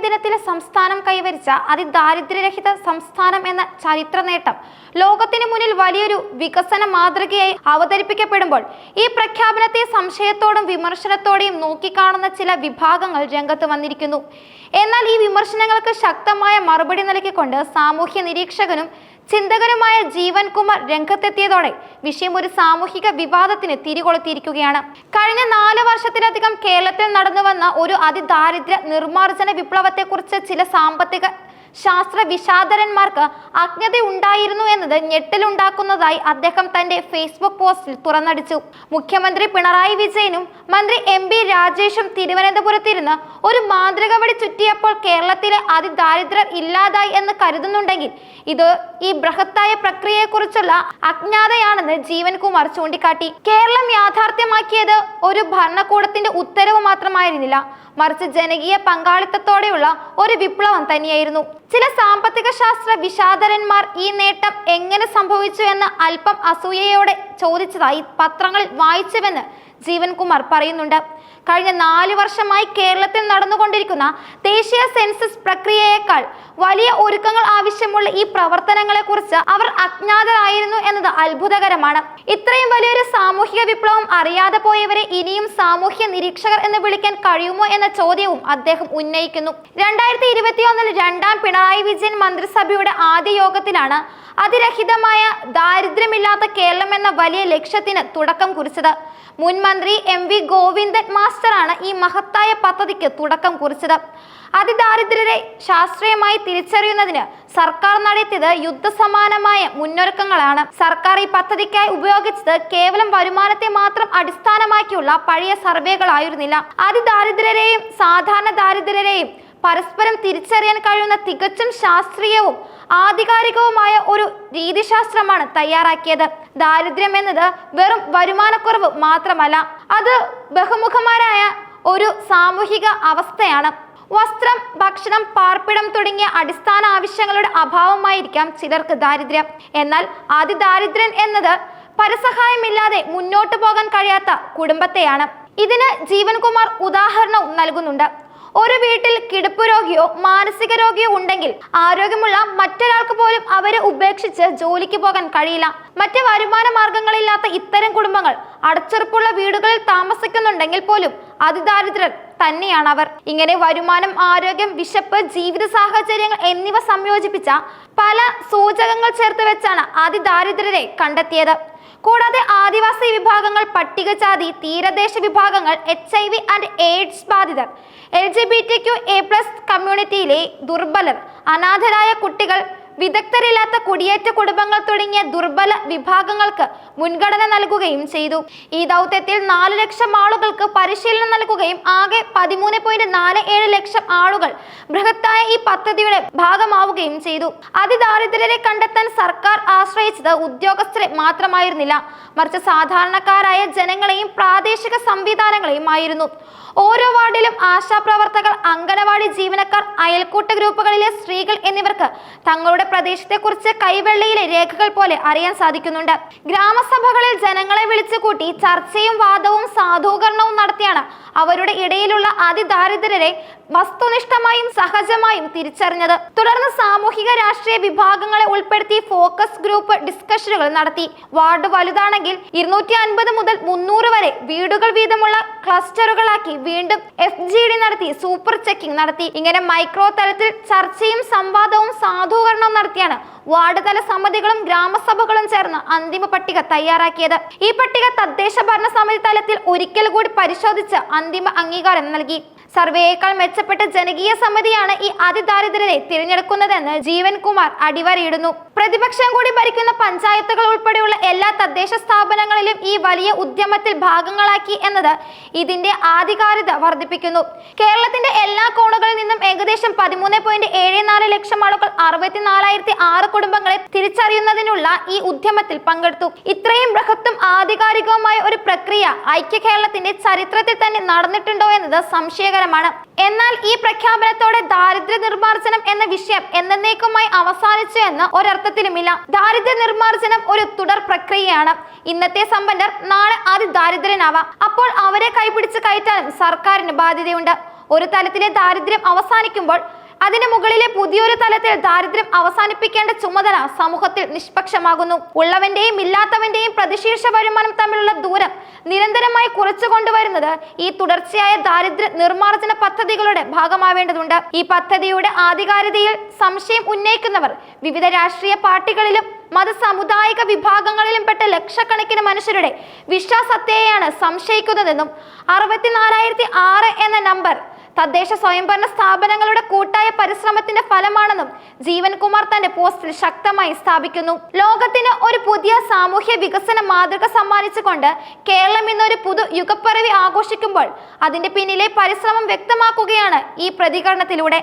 ദിനത്തിലെ സംസ്ഥാനം കൈവരിച്ച അതിദാരിദ്ര്യരഹിത സംസ്ഥാനം എന്ന ചരിത്ര നേട്ടം ലോകത്തിന് മുന്നിൽ വലിയൊരു വികസന മാതൃകയായി അവതരിപ്പിക്കപ്പെടുമ്പോൾ ഈ പ്രഖ്യാപനത്തെ സംശയത്തോടും വിമർശനത്തോടെയും നോക്കിക്കാണുന്ന ചില വിഭാഗങ്ങൾ രംഗത്ത് വന്നിരിക്കുന്നു. എന്നാൽ ഈ വിമർശനങ്ങൾക്ക് ശക്തമായ മറുപടി നൽകിക്കൊണ്ട് സാമൂഹ്യ നിരീക്ഷകനും ചിന്തകനുമായ ജീവൻ കുമാർ രംഗത്തെത്തിയതോടെ വിഷയം ഒരു സാമൂഹിക വിവാദത്തിന് തിരികൊളുത്തിയിരിക്കുകയാണ്. കഴിഞ്ഞ 4 വർഷത്തിലധികം കേരളത്തിൽ നടന്നു വന്ന ഒരു അതിദാരിദ്ര്യ നിർമ്മാർജ്ജന വിപ്ലവത്തെക്കുറിച്ച് ചില സാമ്പത്തിക ശാസ്ത്ര വിശാരദന്മാർക്ക് അജ്ഞത ഉണ്ടായിരുന്നു എന്നത് ഞെട്ടലുണ്ടാക്കുന്നതായി അദ്ദേഹം തന്റെ ഫേസ്ബുക്ക് പോസ്റ്റിൽ തുറന്നടിച്ചു. മുഖ്യമന്ത്രി പിണറായി വിജയനും മന്ത്രി MP രാജേഷും തിരുവനന്തപുരത്തിരുന്ന് ഒരു മാന്ത്രിക വടി ചുറ്റിയപ്പോൾ കേരളത്തിലെ അതിദാരിദ്ര്യർ ഇല്ലാതായി എന്ന് കരുതുന്നുണ്ടെങ്കിൽ ഇത് ഈ ബൃഹത്തായ പ്രക്രിയയെക്കുറിച്ചുള്ള അജ്ഞാതയാണെന്ന് ജീവൻ കുമാർ ചൂണ്ടിക്കാട്ടി. കേരളം യാഥാർത്ഥ്യമാക്കിയത് ഒരു ഭരണകൂടത്തിന്റെ ഉത്തരവ് മാത്രമായിരുന്നില്ല, മറിച്ച് ജനകീയ പങ്കാളിത്തത്തോടെയുള്ള ഒരു വിപ്ലവം തന്നെയായിരുന്നു. ചില സാമ്പത്തിക ശാസ്ത്ര വിശാരദന്മാർ ഈ നേട്ടം എങ്ങനെ സംഭവിച്ചു എന്ന് അല്പം അസൂയയോടെ ചോദിച്ചതായി പത്രങ്ങളിൽ വായിച്ചുവെന്ന് ജീവൻ കുമാർ പറയുന്നുണ്ട്. കഴിഞ്ഞ 4 വർഷമായി കേരളത്തിൽ നടന്നുകൊണ്ടിരിക്കുന്ന ദേശീയ സെൻസസ് പ്രക്രിയയേക്കാൾ വലിയ ഒരുക്കങ്ങൾ ആവശ്യമുള്ള ഈ പ്രവർത്തനങ്ങളെ കുറിച്ച് അവർ അജ്ഞാതരായിരുന്നു എന്നത് അത്ഭുതകരമാണ്. ഇത്രയും വലിയൊരു സാമൂഹിക വിപ്ലവം അറിയാതെ പോയവരെ ഇനിയും സാമൂഹ്യ നിരീക്ഷകർ എന്ന് വിളിക്കാൻ കഴിയുമോ എന്ന ചോദ്യവും അദ്ദേഹം ഉന്നയിക്കുന്നു. 2021 രണ്ടാം പിണറായി വിജയൻ മന്ത്രിസഭയുടെ ആദ്യ യോഗത്തിലാണ് അതിരഹിതമായ ദാരിദ്ര്യമില്ലാത്ത കേരളം എന്ന വലിയ ലക്ഷ്യത്തിന് തുടക്കം കുറിച്ചത്. മുൻ മന്ത്രി MV ഗോവിന്ദൻ മാസ്റ്ററാണ് ഈ മഹത്തായ പദ്ധതിക്ക് തുടക്കം കുറിച്ചത്. അതിദാരിദ്ര്യരെ ശാസ്ത്രീയമായി തിരിച്ചറിയുന്നതിന് സർക്കാർ നടത്തിയത് യുദ്ധസമാനമായ മുന്നൊരുക്കങ്ങളാണ്. സർക്കാർ ഈ പദ്ധതിക്കായി ഉപയോഗിച്ചത് കേവലം വരുമാനത്തെ മാത്രം അടിസ്ഥാനമാക്കിയുള്ള പഴയ സർവേകളായിരുന്നില്ല. അതിദാരിദ്ര്യരെയും സാധാരണ ദാരിദ്ര്യരെയും പരസ്പരം തിരിച്ചറിയാൻ കഴിയുന്ന തികച്ചും ശാസ്ത്രീയവും ആധികാരികവുമായ ഒരു രീതിശാസ്ത്രമാണ് തയ്യാറാക്കിയത്. ദാരിദ്ര്യം എന്നത് വെറും വരുമാനക്കുറവ് മാത്രമല്ല, അത് ബഹുമുഖമായ ഒരു സാമൂഹിക അവസ്ഥയാണ്. വസ്ത്രം, ഭക്ഷണം, പാർപ്പിടം തുടങ്ങിയ അടിസ്ഥാന ആവശ്യങ്ങളുടെ അഭാവമായിരിക്കാം ചിലർക്ക് ദാരിദ്ര്യം. എന്നാൽ അതിദാരിദ്ര്യൻ എന്നത് പരസഹായമില്ലാതെ മുന്നോട്ട് പോകാൻ കഴിയാത്ത കുടുംബത്തെയാണ്. ഇതിന് ജീവൻ കുമാർ ഉദാഹരണവും നൽകുന്നുണ്ട്. ഒരു വീട്ടിൽ കിടപ്പ് രോഗിയോ മാനസിക രോഗിയോ ഉണ്ടെങ്കിൽ ആരോഗ്യമുള്ള മറ്റൊരാൾക്ക് പോലും അവരെ ഉപേക്ഷിച്ച് ജോലിക്ക് പോകാൻ കഴിയില്ല. മറ്റ് വരുമാന മാർഗങ്ങളില്ലാത്ത ഇത്തരം കുടുംബങ്ങൾ അടച്ചുറപ്പുള്ള വീടുകളിൽ താമസിക്കുന്നുണ്ടെങ്കിൽ പോലും അതിദാരിദ്ര്യർ തന്നെയാണ് അവർ. ഇങ്ങനെ വരുമാനം, ആരോഗ്യം, വിശപ്പ്, ജീവിത സാഹചര്യങ്ങൾ എന്നിവ സംയോജിപ്പിച്ച പല സൂചകങ്ങൾ ചേർത്ത് വെച്ചാണ് അതിദാരിദ്ര്യരെ കണ്ടെത്തിയത്. കൂടാതെ ആദിവാസി വിഭാഗങ്ങൾ, പട്ടികജാതി, തീരദേശ വിഭാഗങ്ങൾ, HIV ആൻഡ് AIDS ബാധിതർ, LGBTQA+ കമ്മ്യൂണിറ്റിയിലെ ദുർബലർ, അനാഥരായ കുട്ടികൾ, വിദഗ്ധരില്ലാത്ത കുടിയേറ്റ കുടുംബങ്ങൾ തുടങ്ങിയ ദുർബല വിഭാഗങ്ങൾക്ക് മുൻഗണന നൽകുകയും ചെയ്തു. ഈ ദൗത്യത്തിൽ 4 ലക്ഷം ആളുകൾക്ക് പരിശീലനം നൽകുകയും ആകെ 13.47 ലക്ഷം ആളുകൾ ബൃഹത്തായ ഈ പദ്ധതിയുടെ ഭാഗമാവുകയും ചെയ്തു. അതിദാരിദ്ര്യരെ കണ്ടെത്താൻ സർക്കാർ ആശ്രയിച്ചത് ഉദ്യോഗസ്ഥരെ മാത്രമായിരുന്നില്ല, മറിച്ച് സാധാരണക്കാരായ ജനങ്ങളെയും പ്രാദേശിക സംവിധാനങ്ങളെയും ആയിരുന്നു. ഓരോ വാർഡിലും ആശാപ്രവർത്തകർ, അംഗനവാടി ജീവനക്കാർ, അയൽക്കൂട്ട ഗ്രൂപ്പുകളിലെ സ്ത്രീകൾ എന്നിവർക്ക് തങ്ങളുടെ പ്രദേശത്തെക്കുറിച്ച് കൈവെള്ളയിലെ രേഖകൾ പോലെ അറിയാൻ സാധിക്കുന്നുണ്ട്. ഗ്രാമസഭകളിൽ ജനങ്ങളെ വിളിച്ചുകൂട്ടി ചർച്ചയും വാദവും സാധൂകരണവും നടത്തിയാണ് അവരുടെ ഇടയിലുള്ള അതിദാരിദ്ര്യരെ വസ്തുനിഷ്ഠമായും സഹജമായും തിരിച്ചറിഞ്ഞത്. തുടർന്ന് സാമൂഹിക രാഷ്ട്രീയ വിഭാഗങ്ങളെ ഉൾപ്പെടുത്തി ഫോക്കസ് ഗ്രൂപ്പ് ഡിസ്കഷനുകൾ നടത്തി. വാർഡ് വലുതാണെങ്കിൽ 250 മുതൽ 300 വരെ വീടുകൾ വീതമുള്ള ക്ലസ്റ്ററുകളാക്കി വീണ്ടും FGD നടത്തി സൂപ്പർ ചെക്കിംഗ് നടത്തി. ഇങ്ങനെ മൈക്രോ തലത്തിൽ ചർച്ചയും സംവാദവും സാധൂകരണവും നടത്തിയാണ് വാർഡ് തല സമിതികളും ഗ്രാമസഭകളും ചേർന്ന് അന്തിമ പട്ടിക തയ്യാറാക്കിയത്. ഈ പട്ടിക തദ്ദേശ ഭരണ സമിതി തലത്തിൽ ഒരിക്കൽ കൂടി പരിശോധിച്ച് അന്തിമ അംഗീകാരം നൽകി. സർവേയേക്കാൾ മെച്ചപ്പെട്ട ജനകീയ സമിതിയാണ് ഈ അതിദാരിദ്ര്യരെ തിരഞ്ഞെടുക്കുന്നതെന്ന് ജീവൻ കുമാർ അടിവരയിടുന്നു. പ്രതിപക്ഷം കൂടി ഭരിക്കുന്ന പഞ്ചായത്തുകൾ ഉൾപ്പെടെയുള്ള എല്ലാ തദ്ദേശ സ്ഥാപനങ്ങളിലും ഈ വലിയ ഉദ്യമത്തിൽ ഭാഗങ്ങളാക്കി എന്നത് ഇതിന്റെ ആധികാരികത വർദ്ധിപ്പിക്കുന്നു. കേരളത്തിന്റെ എല്ലാ കോണുകളിൽ നിന്നും ഏകദേശം 13.74 ലക്ഷം ആളുകൾ 64,006 കുടുംബങ്ങളെ തിരിച്ചറിയുന്നതിനുള്ള ഈ ഉദ്യമത്തിൽ പങ്കെടുത്തു. ഇത്രയും ബൃഹത്തും ആധികാരികവുമായ ഒരു പ്രക്രിയ ഐക്യ കേരളത്തിന്റെ ചരിത്രത്തിൽ തന്നെ നടന്നിട്ടുണ്ടോ എന്നത് സംശയകരമാണ്. എന്നാൽ ഈ പ്രഖ്യാപനത്തോടെ ദാരിദ്ര്യ നിർമ്മാർജ്ജനം എന്ന വിഷയം എന്നേക്കുമായി അവസാനിച്ചു എന്ന് ഒരർത്ഥത്തിലുമില്ല. ദാരിദ്ര്യ നിർമ്മാർജ്ജനം ഒരു തുടർ പ്രക്രിയയാണ്. ഇന്നത്തെ സമ്പന്നർ നാളെ അതിദാരിദ്ര്യനാവാം. അപ്പോൾ അവരെ കൈപിടിച്ച് കയറ്റാനും സർക്കാരിന് ബാധ്യതയുണ്ട്. ഒരു തലത്തിലെ ദാരിദ്ര്യം അവസാനിക്കുമ്പോൾ അതിന് മുകളിലെ പുതിയൊരു തലത്തിൽ ദാരിദ്ര്യം അവസാനിപ്പിക്കേണ്ട ചുമതല സമൂഹത്തിൽ നിഷ്പക്ഷമാകുന്നു. ഉള്ളവന്റെയും ഇല്ലാത്തവന്റെയും പ്രതിശീർഷ വരുമാനം തമ്മിലുള്ള ദൂരം നിരന്തരമായി കുറച്ചു കൊണ്ടുവരുന്നത് ഈ തുടർച്ചയായ ദാരിദ്ര്യ നിർമ്മാർജ്ജന പദ്ധതികളുടെ ഭാഗമാവേണ്ടതുണ്ട്. ഈ പദ്ധതിയുടെ ആധികാരികതയിൽ സംശയം ഉന്നയിക്കുന്നവർ വിവിധ രാഷ്ട്രീയ പാർട്ടികളിലും മതസാമുദായിക വിഭാഗങ്ങളിലും പെട്ട ലക്ഷക്കണക്കിന് മനുഷ്യരുടെ വിശ്വാസത്തെയാണ് സംശയിക്കുന്നതെന്നും 64,006 എന്ന നമ്പർ തദ്ദേശ സ്വയംഭരണ സ്ഥാപനങ്ങളുടെ കൂട്ടായ പരിശ്രമത്തിന്റെ ഫലമാണെന്നും ജീവൻകുമാർ തന്റെ പോസ്റ്റിൽ ശക്തമായി സ്ഥാപിക്കുന്നു. ലോകത്തിന് ഒരു പുതിയ സാമൂഹ്യ വികസന മാതൃക സമ്മാനിച്ചുകൊണ്ട് കേരളം ഇന്നൊരു പുതു യുഗപ്പിറവി ആഘോഷിക്കുമ്പോൾ അതിന്റെ പിന്നിലെ പരിശ്രമം വ്യക്തമാക്കുകയാണ് ഈ പ്രതികരണത്തിലൂടെ.